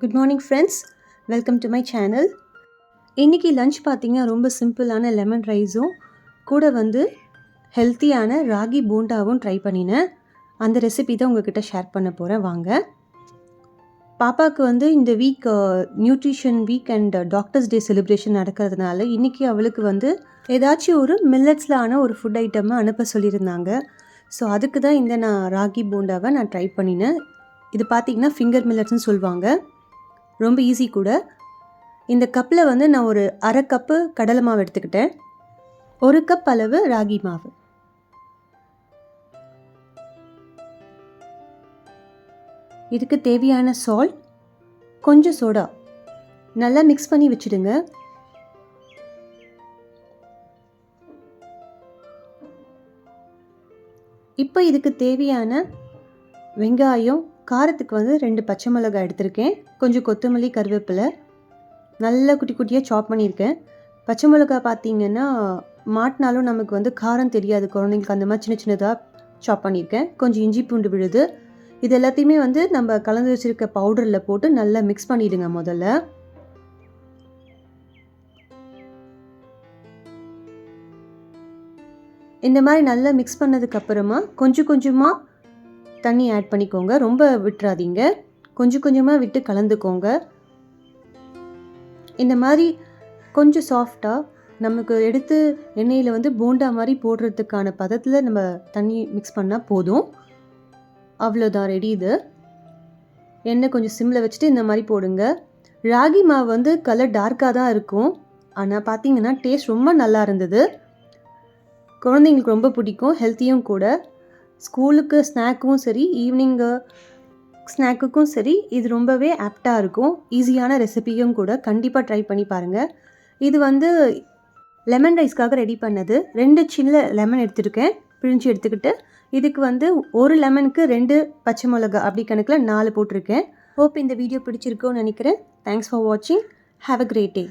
Good morning friends, welcome to my channel. இன்றைக்கி lunch பார்த்திங்கன்னா ரொம்ப சிம்பிளான லெமன் ரைஸும் கூட ஹெல்த்தியான ராகி போண்டாவும் ட்ரை பண்ணினேன். அந்த ரெசிபி தான் உங்கள்கிட்ட ஷேர் பண்ண போகிறேன். வாங்க. பாப்பாவுக்கு இந்த week nutrition week and doctors day celebration நடக்கிறதுனால இன்றைக்கி அவளுக்கு ஏதாச்சும் ஒரு மில்லட்ஸில் ஆன ஒரு ஃபுட் ஐட்டமை அனுப்ப சொல்லியிருந்தாங்க. ஸோ அதுக்கு தான் நான் ராகி போண்டாவை நான் ட்ரை பண்ணினேன். இது பார்த்திங்கன்னா ஃபிங்கர் மில்லட்ஸ்னு சொல்லுவாங்க. ரொம்ப ஈஸி கூட. இந்த கப்பில் நான் ஒரு அரை கப்பு கடலை மாவு எடுத்துக்கிட்டேன். 1 கப் அளவு ராகி மாவு. இதுக்கு தேவையான சால்ட், கொஞ்சம் சோடா நல்லா மிக்ஸ் பண்ணி வச்சுடுங்க. இப்போ இதுக்கு தேவையான வெங்காயம், காரத்துக்கு 2 பச்சை மிளகாய் எடுத்திருக்கேன். கொஞ்சம் கொத்தமல்லி, கருவேப்பிலை நல்லா குட்டி குட்டியாக சாப் பண்ணியிருக்கேன். பச்சை மிளகாய் பார்த்திங்கன்னா மாட்டினாலும் நமக்கு காரம் தெரியாது குழந்தைங்களுக்கு, அந்த மாதிரி சின்ன சின்னதாக சாப் பண்ணியிருக்கேன். கொஞ்சம் இஞ்சி பூண்டு விழுது. இது எல்லாத்தையுமே நம்ம கலந்து வச்சுருக்க பவுடரில் போட்டு நல்லா மிக்ஸ் பண்ணிவிடுங்க. முதல்ல இந்த மாதிரி நல்லா மிக்ஸ் பண்ணதுக்கப்புறமா கொஞ்சம் கொஞ்சமாக தண்ணி ஆட் பண்ணிக்கோங்க. ரொம்ப விட்டுறாதீங்க, கொஞ்சம் கொஞ்சமாக விட்டு கலந்துக்கோங்க. இந்த மாதிரி கொஞ்சம் சாஃப்டாக நமக்கு எடுத்து எண்ணெயில் போண்டா மாதிரி போடுறதுக்கான பதத்தில் நம்ம தண்ணி மிக்ஸ் பண்ணால் போதும். அவ்வளோதான், ரெடி. இது எண்ணெய் கொஞ்சம் சிம்மில் வச்சுட்டு இந்த மாதிரி போடுங்க. ராகி மாவு கலர் டார்க்காக தான் இருக்கும், ஆனால் பார்த்திங்கன்னா டேஸ்ட் ரொம்ப நல்லா இருந்தது. குழந்தைங்களுக்கு ரொம்ப பிடிக்கும், ஹெல்த்தியும் கூட. ஸ்கூலுக்கு ஸ்நாக்கும் சரி, ஈவினிங் ஸ்நாக்குக்கும் சரி, இது ரொம்பவே ஆப்டாக இருக்கும். ஈஸியான ரெசிபியும் கூட. கண்டிப்பாக ட்ரை பண்ணி பாருங்கள். இது லெமன் ரைஸ்க்காக ரெடி பண்ணது. 2 சின்ன லெமன் எடுத்துருக்கேன், பிழிஞ்சு எடுத்துக்கிட்டு. இதுக்கு 1 லெமனுக்கு 2 பச்சை மிளகா, அப்படி கணக்கில் 4 போட்டிருக்கேன். ஹோப் இந்த வீடியோ பிடிச்சிருக்கோன்னு நினைக்கிறேன். தேங்க்ஸ் ஃபார் வாட்சிங். Have a great day.